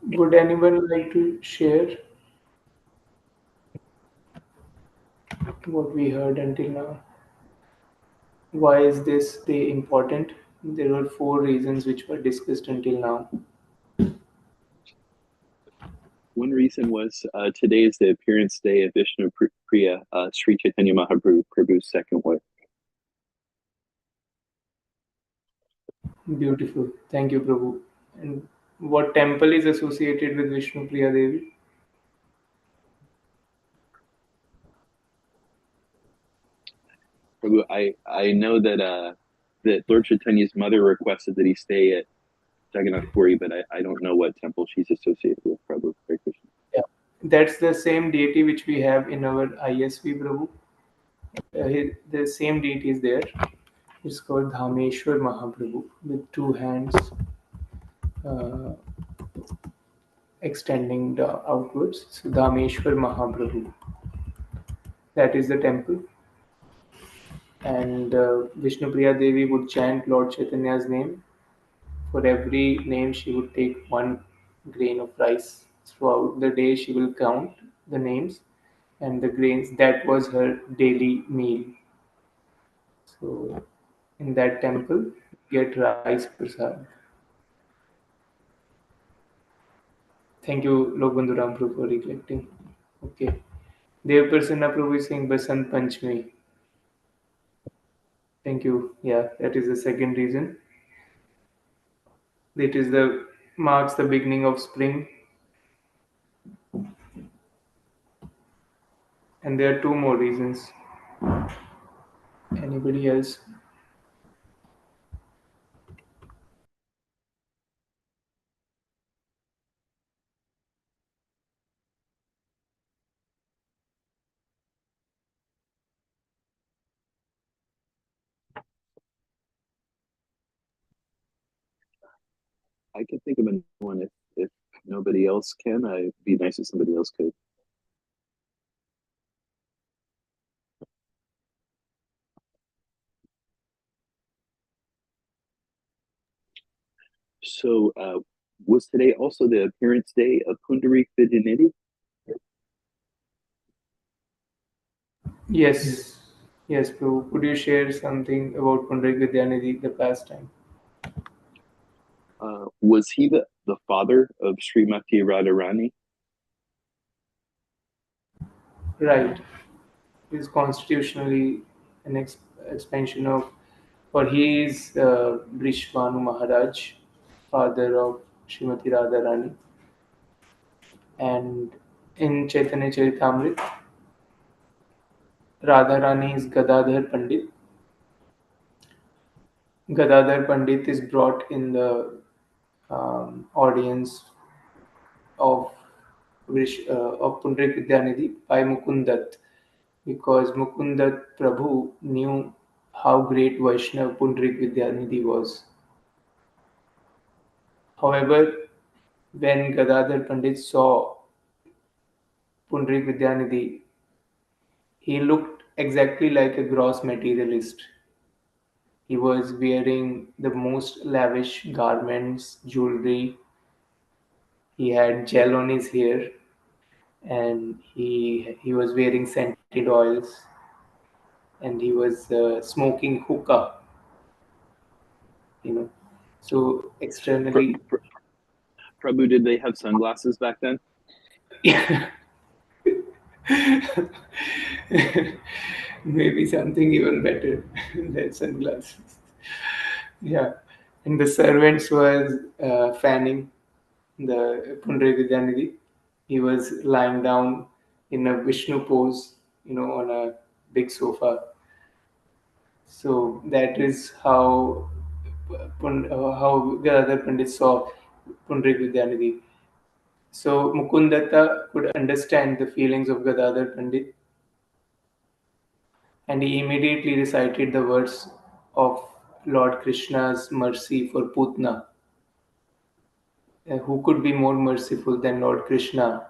Would anyone like to share what we heard until now? Why is this day important? There were four reasons which were discussed until now. One reason was today is the appearance day of Vishnu Priya, Sri Chaitanya Mahaprabhu, Prabhu's second wife. Beautiful. Thank you, Prabhu. And what temple is associated with Vishnu Priya Devi? Prabhu, I know that Lord Chaitanya's mother requested that he stay at Jagannath Puri, but I don't know what temple she's associated with. Prabhu, Hare Krishna. Yeah. That's the same deity which we have in our ISV, Prabhu. The same deity is there. It's called Dhameshwar Mahaprabhu with two hands uh, extending outwards. So Dhameshwar Mahaprabhu. That is the temple. And Vishnu Priya Devi would chant Lord Chaitanya's name. For every name, she would take one grain of rice. Throughout the day, she will count the names and the grains. That was her daily meal. So, in that temple, get rice prasad. Thank you, Lokbandhu Prabhu, for reflecting. Okay. Dev Prasanna Prabhu is saying Basant Panchami. Thank you. Yeah, that is the second reason. It is the marks the beginning of spring, and there are two more reasons. Anybody else? I can think of one if nobody else can. I'd be nice if somebody else could. So, was today also the appearance day of Pundarik Vidyanidhi? Yes, yes, Prabhu. Could you share something about Pundarik Vidyanidhi, the pastime? Was he the father of Srimati Radharani? Right. Is constitutionally an expansion of, or he is Brishvanu Maharaj, father of Srimati Radharani, and in Chaitanya Charitamrita, Radharani is Gadadhar Pandit. Gadadhar Pandit is brought in the audience of of Pundarik Vidyanidhi by Mukundat, because Mukundat Prabhu knew how great Vaishnav Pundarik Vidyanidhi was. However, when Gadadhar Pandit saw Pundarik Vidyanidhi, he looked exactly like a gross materialist. He was wearing the most lavish garments, jewelry. He had gel on his hair, and he was wearing scented oils, and he was smoking hookah. You know, so Pr- externally, Pr- Prabhu, did they have sunglasses back then? maybe something even better than sunglasses. Yeah, and the servants was fanning the Pundarik Vidyanidhi. He was lying down in a Vishnu pose, on a big sofa. So that is how the other Pandits saw Pundarik Vidyanidhi. So Mukundatta could understand the feelings of Gadadhar Pandit, and he immediately recited the verse of Lord Krishna's mercy for Putna. Who could be more merciful than Lord Krishna?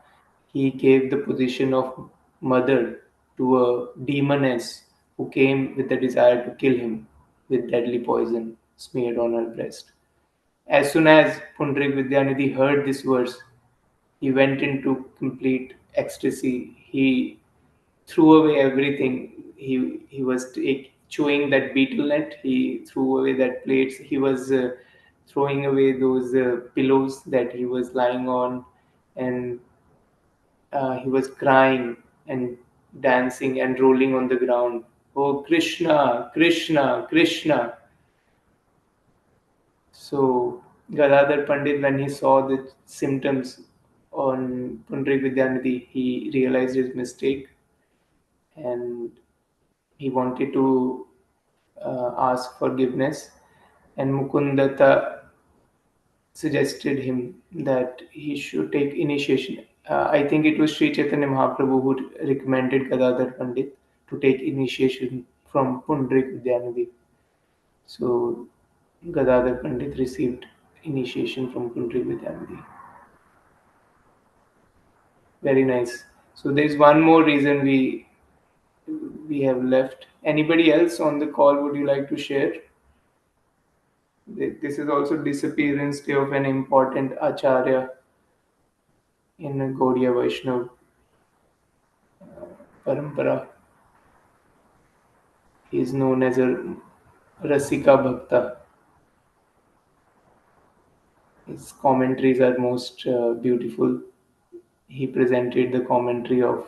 He gave the position of mother to a demoness who came with the desire to kill him with deadly poison smeared on her breast. As soon as Pundarik Vidyanidhi heard this verse, He went into complete ecstasy. He threw away everything. He was chewing that beetle net. He threw away that plates. He was throwing away those pillows that he was lying on, and he was crying and dancing and rolling on the ground. Oh Krishna, Krishna, Krishna. So Gadadhar Pandit, when he saw the symptoms on Pundarik Vidyanidhi, he realized his mistake and he wanted to ask forgiveness. And Mukundatta suggested him that he should take initiation. I think it was Sri Chaitanya Mahaprabhu who recommended Gadadhar Pandit to take initiation from Pundarik Vidyanidhi. So Gadadhar Pandit received initiation from Pundarik Vidyanidhi. Very nice. So there's one more reason we have left. Anybody else on the call would you like to share? This is also disappearance day of an important acharya in Gaudiya Vaishnav parampara. He is known as a Rasika Bhakta. His commentaries are most beautiful. He presented the commentary of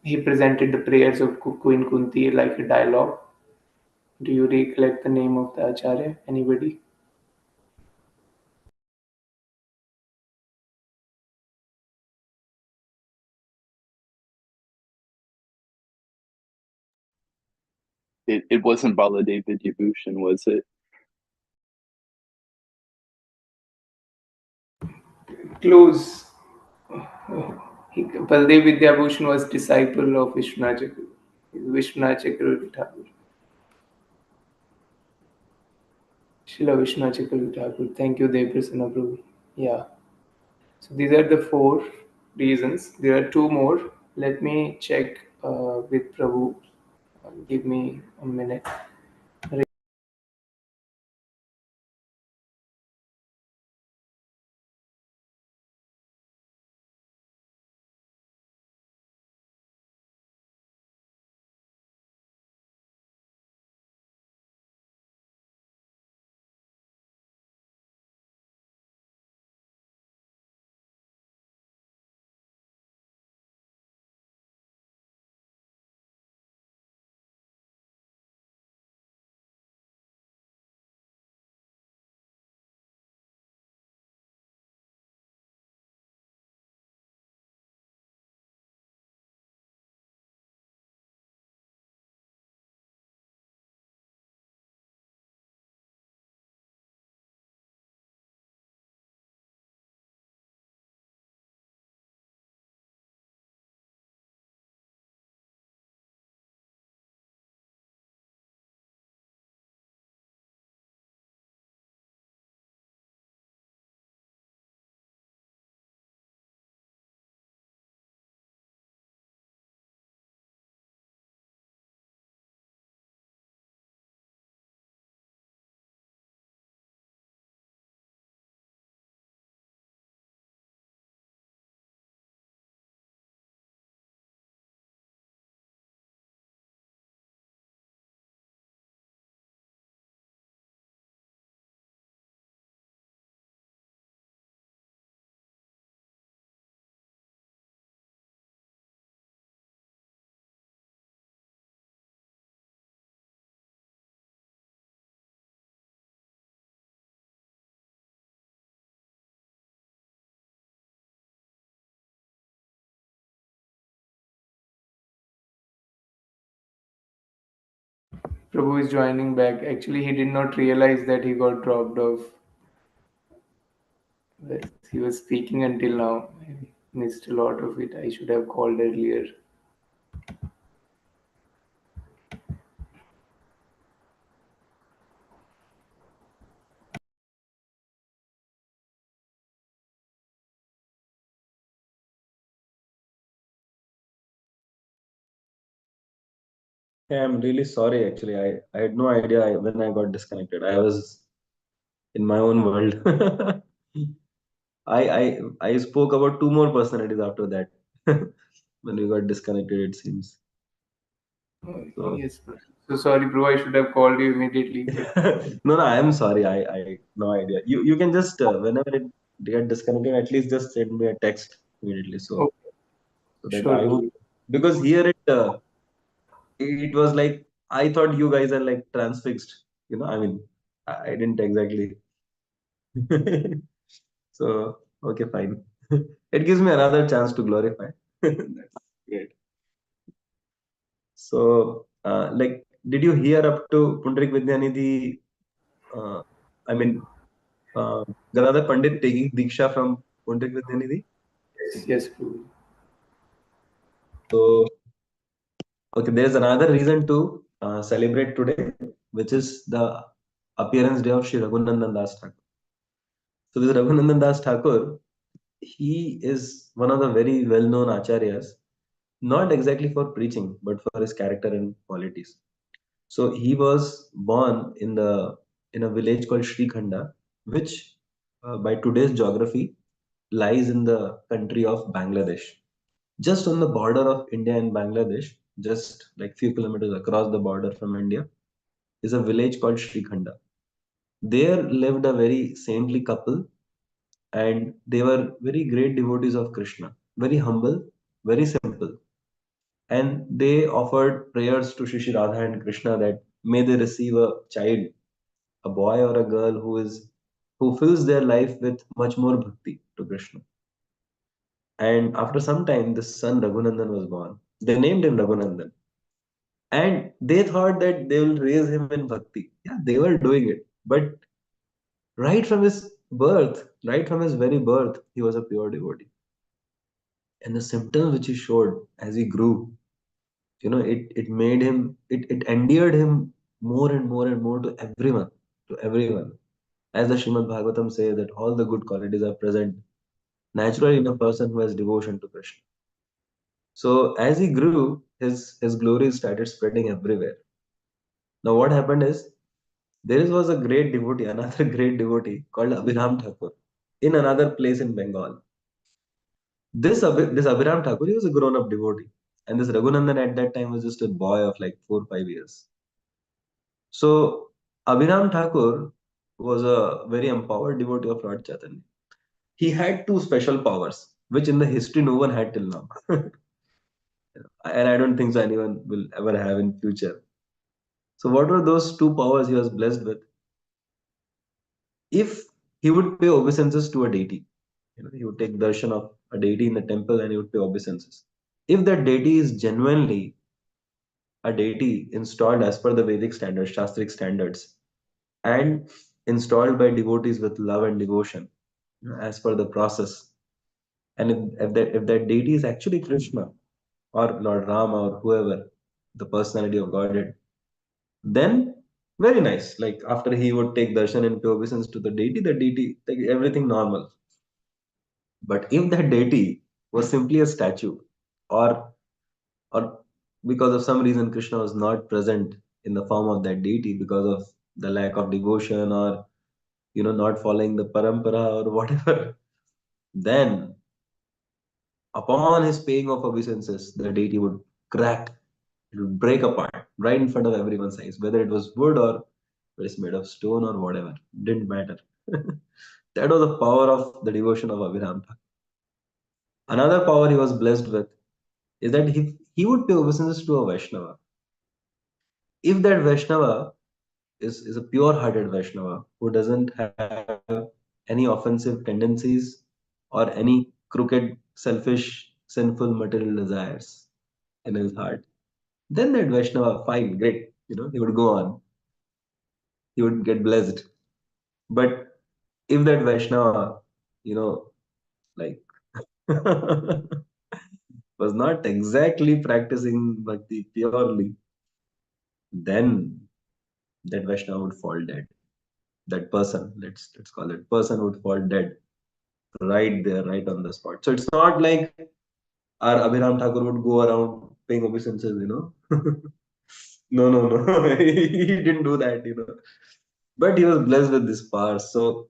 he presented the prayers of Queen Kunti like a dialogue. Do you recollect the name of the acharya? Anybody? It wasn't Baladev Vidyabhushan, was it? Close. Baldev Vidyabhushan was disciple of Vishwanath Chakravarti Thakur. Srila Vishwanath Chakravarti Thakur. Thank you, Devaprasana Prabhu. Yeah. So these are the four reasons. There are two more. Let me check with Prabhu. Give me a minute. Prabhu is joining back. Actually, he did not realize that he got dropped off. But he was speaking until now. I missed a lot of it. I should have called earlier. Yeah, I'm really sorry actually. I had no idea when I got disconnected. I was in my own world. I spoke about two more personalities after that when we got disconnected, it seems. Oh, So yes, bro. So sorry, bro. I should have called you immediately, but no, no, I am sorry. I no idea. You can just whenever it get disconnected, at least just send me a text immediately. So okay, so that sure, I bro. would, because here it was like I thought you guys are like transfixed. I mean, I didn't exactly. So okay, fine. It gives me another chance to glorify. That's great. So like, did you hear up to Pundrik Vidyanidhi? Uh, I mean, uh, Gadadhar Pandit taking Diksha from Pundrik Vidyanidhi. Yes, yes, bro. So okay, there's another reason to celebrate today, which is the appearance day of Sri Raghunandan Das Thakur. So this Raghunandan Das Thakur, he is one of the very well-known acharyas, not exactly for preaching, but for his character and qualities. So he was born in a village called Srikhanda, which by today's geography lies in the country of Bangladesh, just on the border of India and Bangladesh, just like few kilometers across the border from India, is a village called Srikhanda. There lived a very saintly couple, and they were very great devotees of Krishna, very humble, very simple. And they offered prayers to Shri Radha and Krishna that may they receive a child, a boy or a girl who fills their life with much more bhakti to Krishna. And after some time, the son Raghunandan was born. They named him Raghunandan. And they thought that they will raise him in bhakti. Yeah, they were doing it. But right from his birth, right from his very birth, he was a pure devotee. And the symptoms which he showed as he grew, it made him, it endeared him more and more and more to everyone, to everyone. As the Srimad Bhagavatam says that all the good qualities are present naturally in a person who has devotion to Krishna. So as he grew, his glory started spreading everywhere. Now what happened is there was a great devotee, another great devotee called Abhiram Thakur in another place in Bengal. This Abhiram Thakur, he was a grown-up devotee. And this Raghunandan at that time was just a boy of like 4 or 5 years. So Abhiram Thakur was a very empowered devotee of Lord Chaitanya. He had two special powers, which in the history no one had till now. And I don't think so anyone will ever have in future. So what were those two powers he was blessed with? If he would pay obeisances to a deity, he would take darshan of a deity in the temple and he would pay obeisances. If that deity is genuinely a deity installed as per the Vedic standards, Shastric standards, and installed by devotees with love and devotion, as per the process, and if that deity is actually Krishna or Lord Rama or whoever, the personality of Godhead, then very nice. Like after he would take darshan and pay obeisance to the deity, like everything normal. But if that deity was simply a statue, or or because of some reason Krishna was not present in the form of that deity because of the lack of devotion, or not following the parampara or whatever, then upon his paying of obeisances, the deity would crack, it would break apart right in front of everyone's eyes, whether it was wood or it's made of stone or whatever, didn't matter. That was the power of the devotion of Abhiram. Another power he was blessed with is that he would pay obeisances to a Vaishnava. If that Vaishnava is a pure hearted Vaishnava who doesn't have any offensive tendencies or any crooked, selfish, sinful material desires in his heart, then that Vaishnava, fine, great, he would go on, he would get blessed. But if that Vaishnava, you know, like was not exactly practicing bhakti purely, then that Vaishnava would fall dead. That person, let's call it person, would fall dead right there, right on the spot. So it's not like our Abhiram Thakur would go around paying obeisances. No, no, no. He didn't do that. But he was blessed with this power. So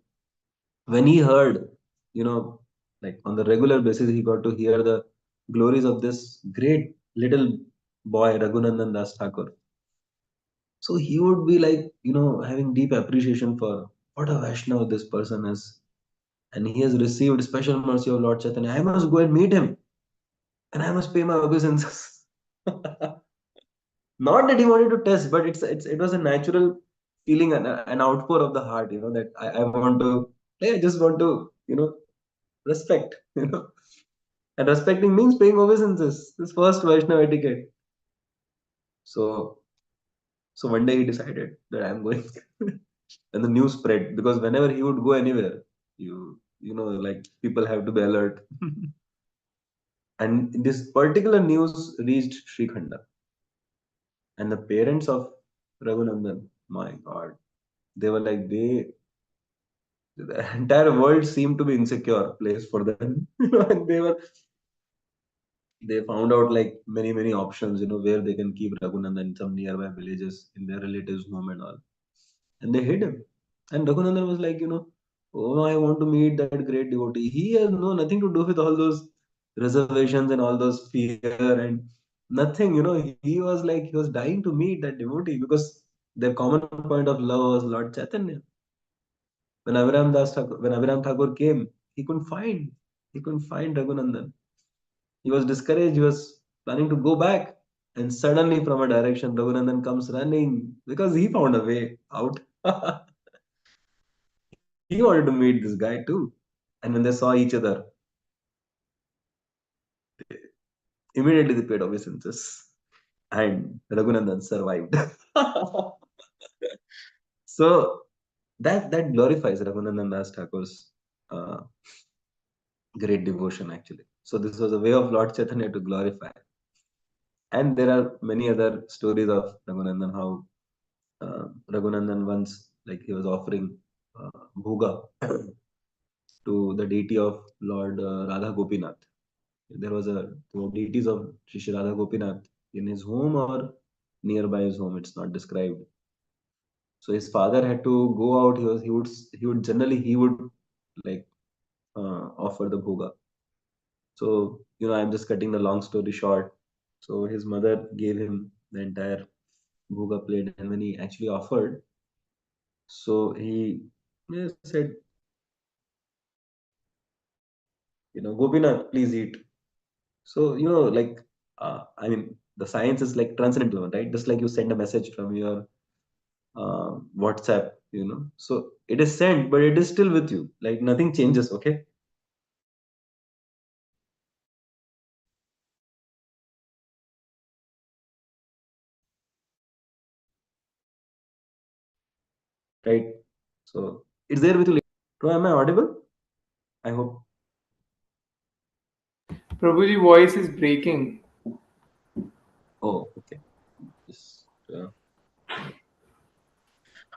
when he heard you know, like on the regular basis, he got to hear the glories of this great little boy, Raghunandan Das Thakur. So he would be like, having deep appreciation for what a Vaishnava this person is. And he has received special mercy of Lord Chaitanya. I must go and meet him and I must pay my obeisances. Not that he wanted to test, but it was a natural feeling, an outpour of the heart, that I want to, I just want to, respect, And respecting means paying obeisances. This first Vaishnava etiquette. So, so one day he decided that I'm going, and the news spread because whenever he would go anywhere, like people have to be alert. And this particular news reached Srikhanda, and the parents of Raghunandan, my God, they were like the entire world seemed to be insecure place for them. And they found out like many options, where they can keep Raghunandan in some nearby villages in their relatives' home and all. And they hid him. And Raghunandan was like, oh, I want to meet that great devotee. He has nothing to do with all those reservations and all those fear and nothing. He was dying to meet that devotee because their common point of love was Lord Chaitanya. When Abhiram Thakur came, he couldn't find, he couldn't find Raghunandan. He was discouraged. He was planning to go back. And suddenly, from a direction, Raghunandan comes running because he found a way out. He wanted to meet this guy too. And when they saw each other, immediately they paid obeisances. And Raghunandan survived. So that glorifies Raghunandan Das Thakur's uh, great devotion, actually. So this was a way of Lord Chaitanya to glorify. And there are many other stories of Raghunandan, how Raghunandan once, like he was offering bhoga to the deity of Lord Radha Gopinath. There were deities of Shri Radha Gopinath in his home or nearby his home. It's not described. So his father had to go out. He would like offer the bhoga. So I'm just cutting the long story short. So his mother gave him the entire bhoga plate, and when he actually offered, so he said, Gopinath, please eat. So, I mean, the science is like transcendental, right? Just like you send a message from your WhatsApp, So it is sent, but it is still with you. Like nothing changes, okay? Right? So it's there with you. So am I audible? I hope. Prabhuji voice is breaking. Oh, okay. Just,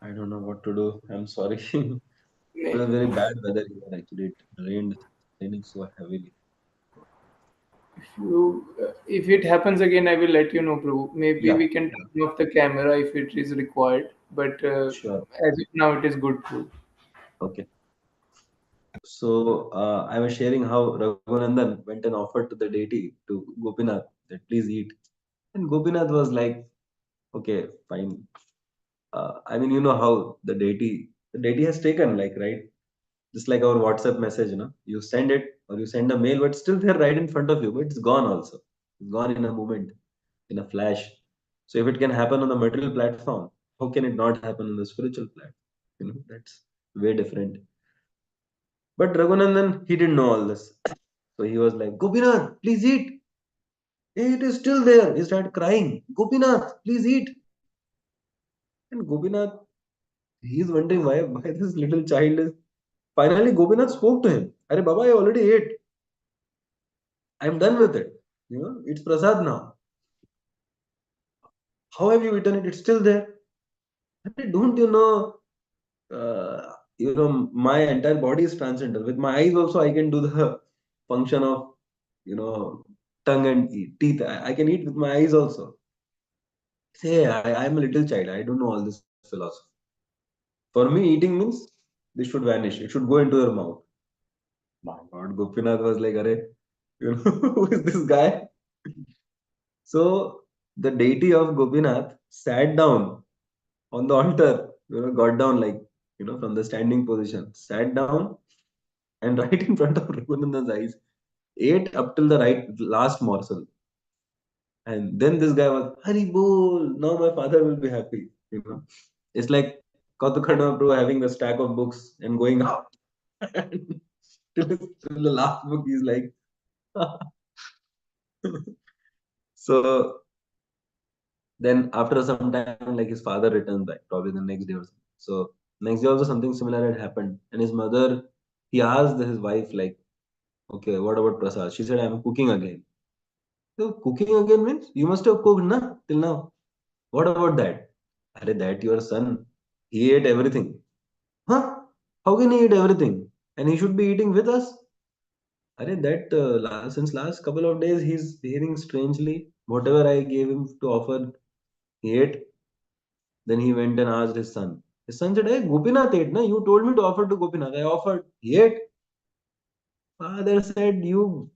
I don't know what to do. I'm sorry. It was very bad weather here, actually. It rained, raining so heavily. If it happens again, I will let you know, Prabhu. Maybe Yeah, we can turn off the camera if it is required. But sure. as of now, it is good too. Okay. So I was sharing how Raghunandan went and offered to the deity, to Gopinath, that please eat. And Gopinath was like, okay, fine. I mean, you know how the deity has taken, like, right? Just like our WhatsApp message, you send it or you send a mail, but still there right in front of you, but it's gone also. It's gone in a moment, in a flash. So if it can happen on the material platform, how can it not happen on the spiritual platform? That's way different. But Raghunandan, he didn't know all this. So he was like, Gopinath, please eat. It is still there. He started crying. Gopinath, please eat. And Gopinath, he is wondering why this little child is. Finally, Gopinath spoke to him. Arey Baba, I already ate. I'm done with it. It's prasad now. How have you eaten it? It's still there. Arey, don't you know? My entire body is transcendental. With my eyes also, I can do the function of, you know, tongue and teeth. I can eat with my eyes also. Say, I'm a little child. I don't know all this philosophy. For me, eating means this should vanish. It should go into your mouth. My God, Gopinath was like, "Arey, who is this guy?" So the deity of Gopinath sat down on the altar, got down like, from the standing position, sat down and right in front of Raghunandan's eyes, ate up till the last morsel. And then this guy was, Hari Bol, now my father will be happy. It's like Kautukhanma Prabhu having the stack of books and going out. And till the last book, he's like, so then after some time, like his father returns back, probably the next day or something. So next day also something similar had happened. And his mother, he asked his wife, like, okay, what about Prasad? She said, I'm cooking again. So cooking again means you must have cooked, na, till now. What about that? Are that your son? He ate everything. Huh? How can he eat everything? And he should be eating with us? Are that since last couple of days he's behaving strangely. Whatever I gave him to offer, he ate. Then he went and asked his son. His son said, Hey, Gopinath ate, na? You told me to offer to Gopinath. I offered. He ate. Father said, you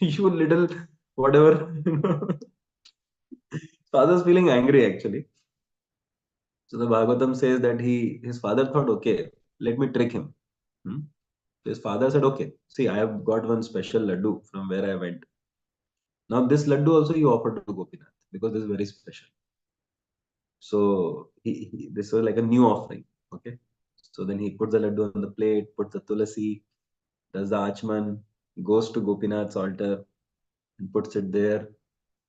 little whatever. Father's feeling angry actually. So the Bhagavatam says that his father thought, okay, let me trick him. Hmm? So his father said, okay, see, I have got one special laddu from where I went. Now this laddu also you offer to Gopinath because this is very special. So this was like a new offering. Okay. So then he puts the laddu on the plate, puts the tulasi, does the achman, goes to Gopinath's altar and puts it there.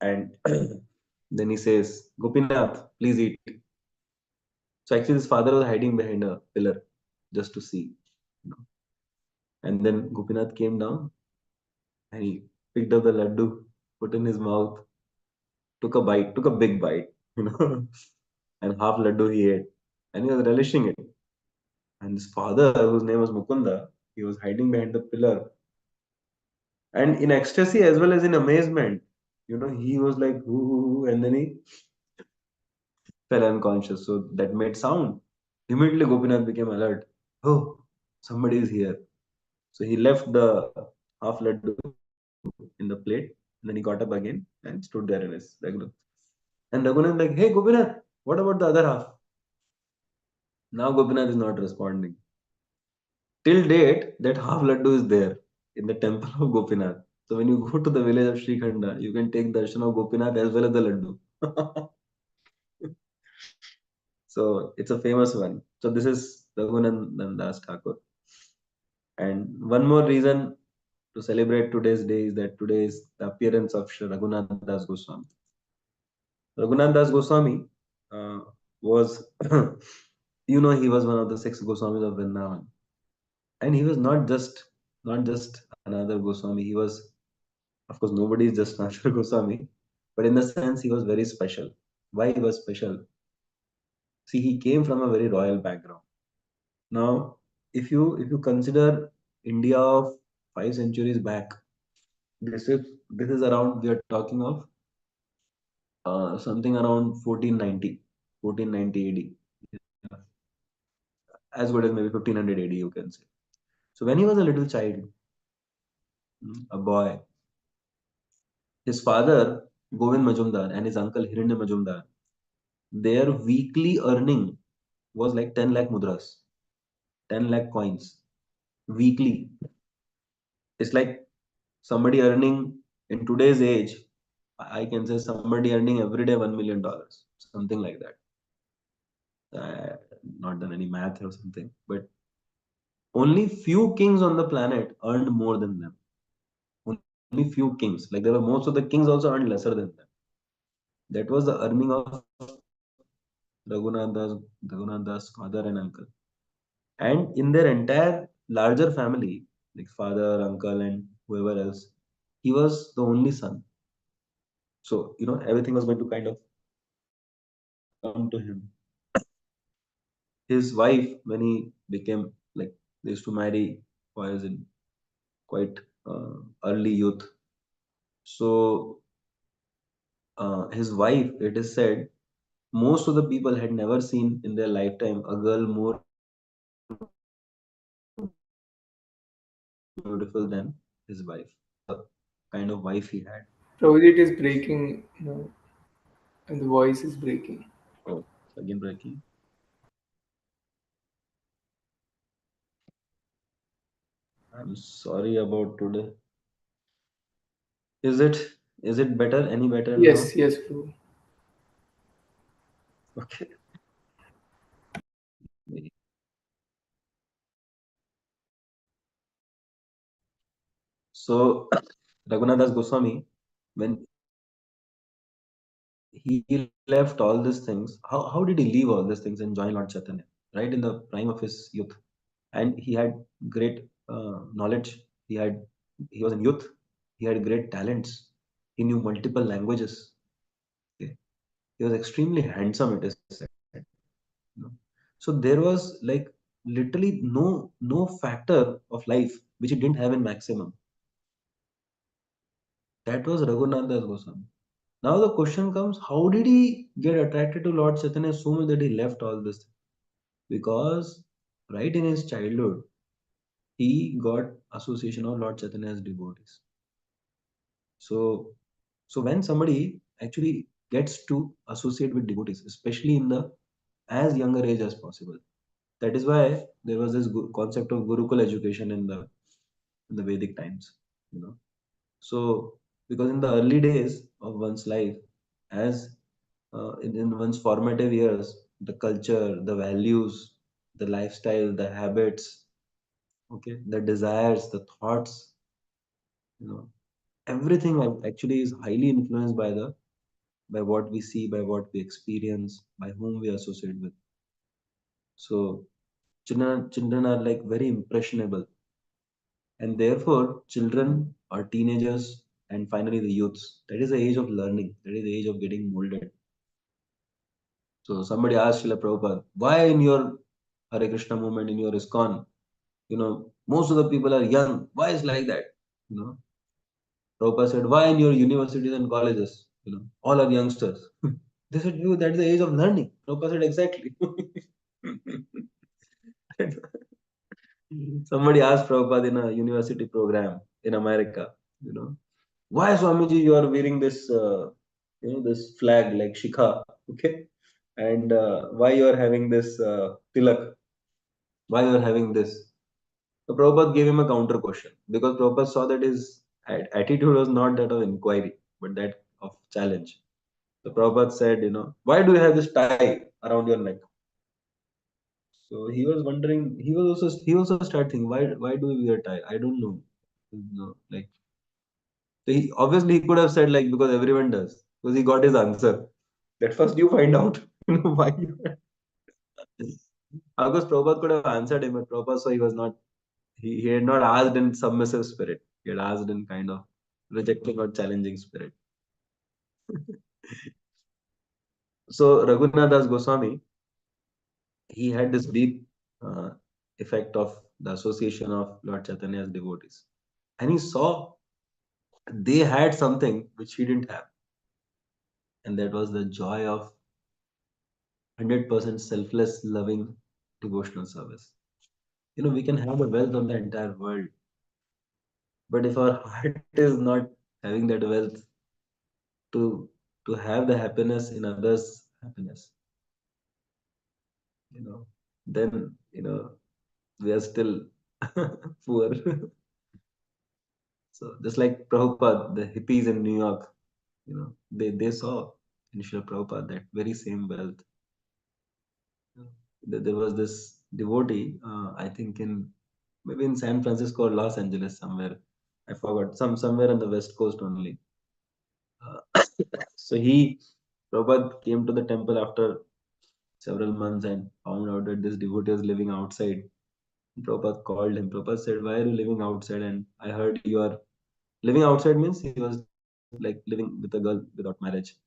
And then he says, Gopinath, please eat. So actually his father was hiding behind a pillar just to see. You know. And then Gopinath came down and he picked up the laddu, put in his mouth, took a big bite, and half laddu he ate. And he was relishing it. And his father, whose name was Mukunda, he was hiding behind the pillar. And in ecstasy as well as in amazement, he was like, ooh, and then he fell unconscious. So that made sound. Immediately Gopinath became alert. Oh, somebody is here. So he left the half laddu in the plate, and then he got up again and stood there in his regular. And Raghunath like, hey Gopinath, what about the other half? Now Gopinath is not responding. Till date, that half laddu is there in the temple of Gopinath. So when you go to the village of Srikhanda, you can take darshan of Gopinath as well as the laddu. So it's a famous one. So this is Raghunath Das Thakur. And one more reason to celebrate today's day is that today is the appearance of Shri Raghunath Das Goswami. Raghunath Das Goswami was, he was one of the six Goswamis of Vrindavan, and he was not just another Goswami. He was, of course, nobody is just another Goswami, but in the sense he was very special. Why he was special? See, he came from a very royal background. Now, if you consider India of 5 centuries back, this is around, we are talking of something around 1490 AD, as good as maybe 1500 AD, you can say. So when he was a little child, a boy, his father Govind Majumdar and his uncle Hiranya Majumdar, their weekly earning was like 10 lakh mudras, 10 lakh coins weekly. It's like somebody earning in today's age, I can say somebody earning every day $1 million, something like that. Not done any math or something, but only few kings on the planet earned more than them. Only few kings. Like there were most of the kings also earned lesser than them. That was the earning of Raghunath Das father and uncle. And in their entire larger family, like father, uncle, and whoever else, he was the only son. So, everything was going to kind of come to him. His wife, when he became like, they used to marry boys in quite early youth. So, his wife, it is said, most of the people had never seen in their lifetime a girl more beautiful than him. beautiful than his wife, kind of wife he had. Prabhu, it is breaking, and the voice is breaking. Oh, it's again breaking. I'm sorry about today. Is it is it better? Any better Yes, now? yes, Prabhu. Okay. So Raghunath Das Goswami, when he left all these things, how did he leave all these things and join Lord Chaitanya? Right in the prime of his youth. And he had great knowledge. He was in youth. He had great talents. He knew multiple languages. Okay. He was extremely handsome, it is said. You know. So there was like literally no factor of life which he didn't have in maximum. That was Raghunath Das Goswami. Now the question comes, how did he get attracted to Lord Chaitanya so much that he left all this? Because right in his childhood, he got association of Lord Chaitanya's devotees. So, so when somebody actually gets to associate with devotees, especially in the as younger age as possible, that is why there was this concept of Gurukul education in the Vedic times. You know, so because in the early days of one's life, as in one's formative years, the culture, the values, the lifestyle, the habits, okay, the desires, the thoughts, you know, everything actually is highly influenced by the by what we see, by what we experience, by whom we associate with. So children are like very impressionable, and therefore children or teenagers and finally the youths. That is the age of learning. That is the age of getting molded. So somebody asked Srila Prabhupada, why in your Hare Krishna movement, in your ISKCON, most of the people are young. Why is like that? You know, Prabhupada said, why in your universities and colleges, all are youngsters? They said, you, that's the age of learning. Prabhupada said, exactly. Somebody asked Prabhupada in a university program in America, why Swamiji you are wearing this, this flag like Shikha, okay? And why you are having this tilak? Why you are having this? So Prabhupada gave him a counter question because Prabhupada saw that his attitude was not that of inquiry, but that of challenge. So Prabhupada said, why do you have this tie around your neck? So he was wondering. He also started thinking, why do we wear tie? I don't know. Like so he obviously he could have said like because everyone does because he got his answer. That first you find out why. Of course, Prabhupada could have answered him, but Prabhupada so he was not. He had not asked in submissive spirit. He had asked in kind of rejecting or challenging spirit. So Raghunath Das Goswami, he had this deep uh, effect of the association of Lord Chaitanya's devotees, and he saw they had something which he didn't have, and that was the joy of 100% selfless, loving, devotional service. We can have the wealth of the entire world, but if our heart is not having that wealth to to have the happiness in others' happiness, then we are still poor. So just like Prabhupada, the hippies in New York, they saw in Srila Prabhupada that very same wealth. There was this devotee, I think in maybe in San Francisco or Los Angeles somewhere. I forgot somewhere on the west coast only. Uh, so Prabhupada came to the temple after several months and found out that this devotee was living outside. Prabhupada called him. Prabhupada said, "Why are you living outside? And I heard you are living outside means he was like living with a girl without marriage."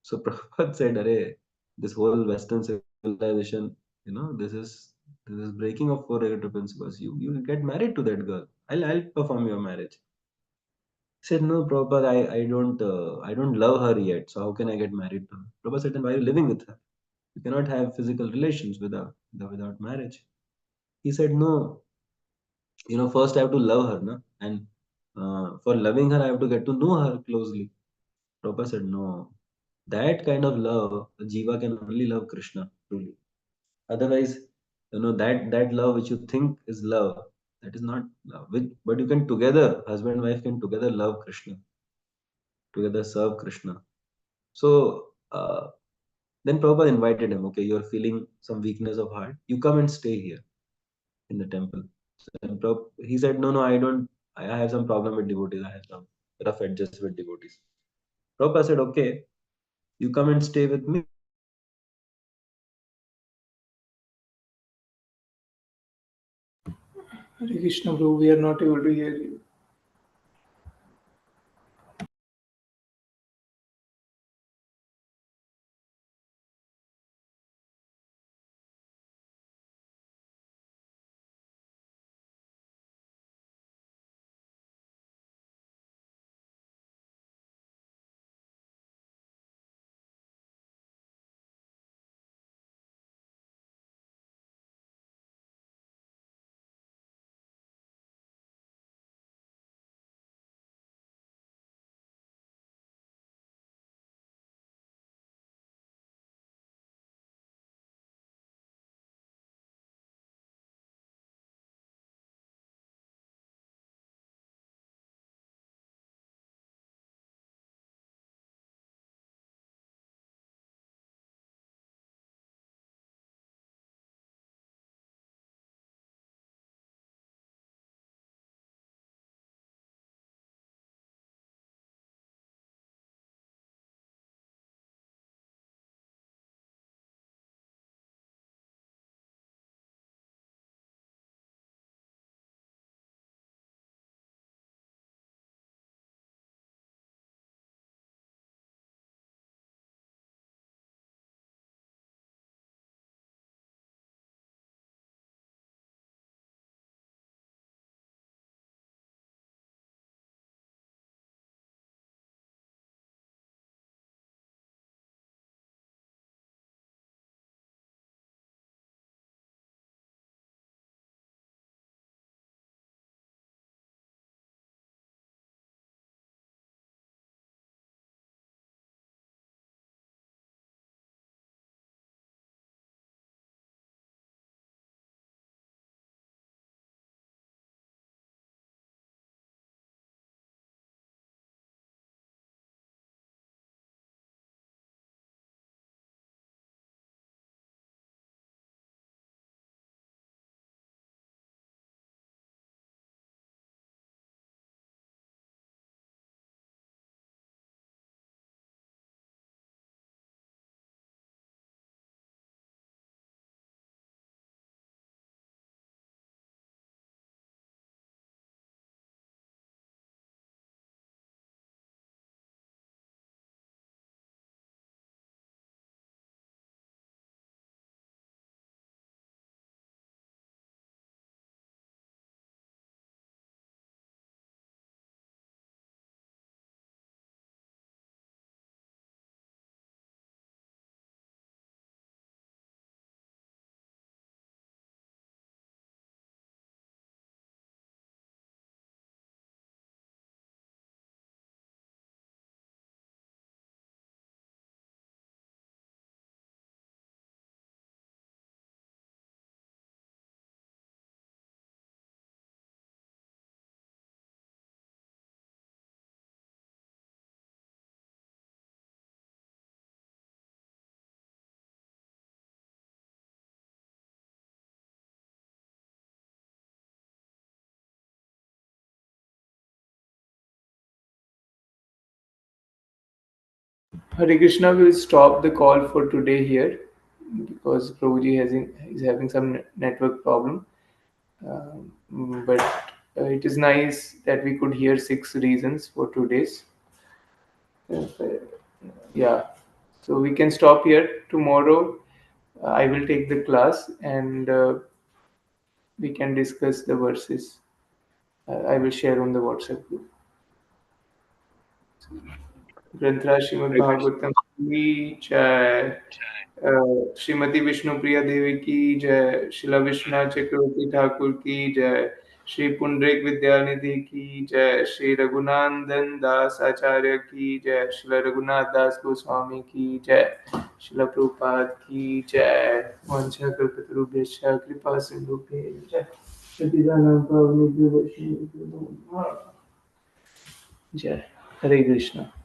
So Prabhupada said, "Arey, this whole Western civilization, this is breaking of four regulatory principles. You get married to that girl. I'll perform your marriage." He said, "No, Prabhupada, I don't love her yet. So how can I get married to her?" Prabhupada said, "Then why are you living with her? You cannot have physical relations without marriage." He said, "No, First I have to love her, na? And for loving her, I have to get to know her closely. Prabhupada said, no, that kind of love, a jiva can only love Krishna truly. Otherwise, that love which you think is love, that is not love. But you can together, husband and wife can together love Krishna, together serve Krishna. So then Prabhupada invited him, okay, you're feeling some weakness of heart, you come and stay here in the temple. So, and he said, no, I don't, I have some problem with devotees, I have some rough edges with devotees. Prabhupada said, okay, you come and stay with me. Hare Krishna, bro, we are not able to hear you. Hare Krishna, will stop the call for today here because Prabhuji is having some network problem. But it is nice that we could hear six reasons for today's. Uh, yeah, so we can stop here. Tomorrow, I will take the class and we can discuss the verses. I will share on the WhatsApp group. ग्रंथराज Shrimad Hare Krishna. Bhagavatam की जय, श्रीमती विष्णुप्रिया देवी की जय, शिला विश्वनाथ चक्रवर्ती ठाकुर की जय, श्री पुंडरीक विद्यानिधि की जय, श्री रघुनंदन दास आचार्य की जय, श्री रघुनाथ दास गोस्वामी की जय, श्रील प्रभुपाद की जय। वंशा कल्पतरुभ्यश्च कृपा सिंधुभ्यश्च पतितानां पावनेभ्यो वैष्णवेभ्यो नमो नमः। जय हरे कृष्णा।